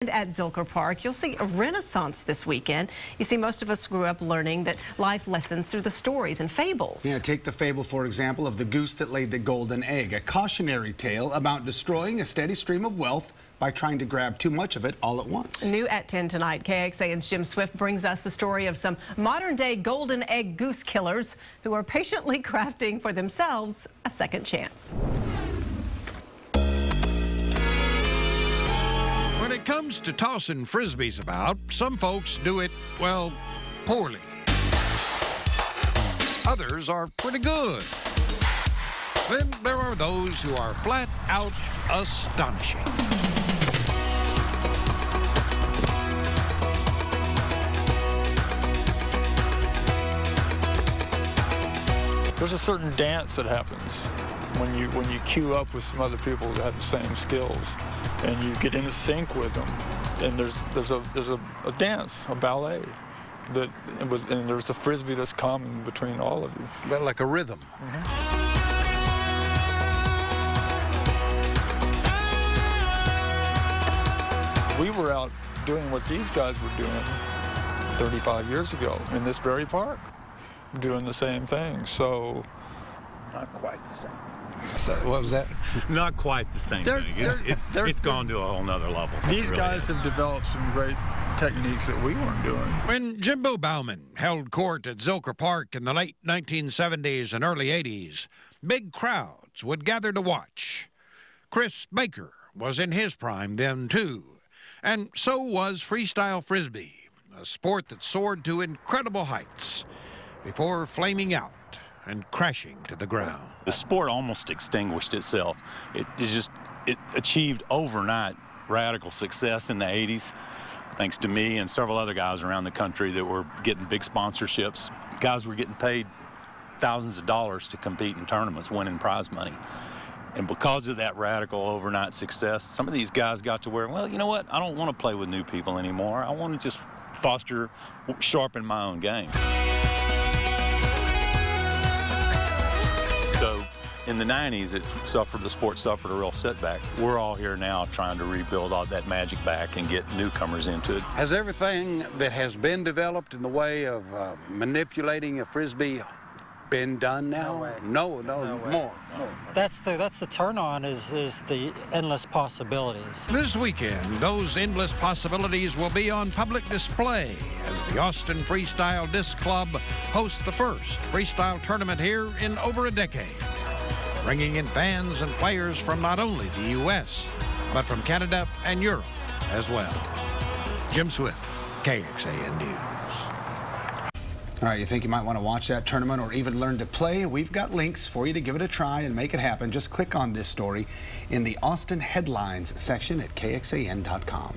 And at Zilker Park, you'll see a renaissance this weekend. You see, most of us grew up learning that life lessons through the stories and fables. Yeah, take the fable, for example, of the goose that laid the golden egg, a cautionary tale about destroying a steady stream of wealth by trying to grab too much of it all at once. New at 10 tonight, KXAN's Jim Swift brings us the story of some modern-day golden egg goose killers who are patiently crafting for themselves a second chance. When it comes to tossing frisbees about, some folks do it, well, poorly. Others are pretty good. Then there are those who are flat out astonishing. There's a certain dance that happens when you queue up with some other people that have the same skills, and you get in sync with them. And there's a dance, a ballet, and there's a frisbee that's common between all of you. But like a rhythm. We were out doing what these guys were doing 35 years ago in this very park, doing the same thing. So not quite the same. So, what was that? Not quite the same thing. It's gone to a whole nother level. These guys have developed some great techniques that we weren't doing. When Jimbo Bauman held court at Zilker Park in the late 1970s and early 80s, big crowds would gather to watch. Chris Baker was in his prime then, too. And so was freestyle frisbee, a sport that soared to incredible heights before flaming out and crashing to the ground. The sport almost extinguished itself. It achieved overnight radical success in the 80s, thanks to me and several other guys around the country that were getting big sponsorships. Guys were getting paid thousands of dollars to compete in tournaments, winning prize money. And because of that radical overnight success, some of these guys got to where, well, you know what? I don't want to play with new people anymore. I want to just sharpen my own game. So in the 90s, the sport suffered a real setback. We're all here now trying to rebuild all that magic back and get newcomers into it. Has everything that has been developed in the way of manipulating a frisbee been done now? No, more. That's the turn on is the endless possibilities. This weekend, those endless possibilities will be on public display as the Austin Freestyle Disc Club hosts the first freestyle tournament here in over a decade, bringing in fans and players from not only the U.S., but from Canada and Europe as well. Jim Swift, KXAN News. All right, you think you might want to watch that tournament or even learn to play? We've got links for you to give it a try and make it happen. Just click on this story in the Austin Headlines section at KXAN.com.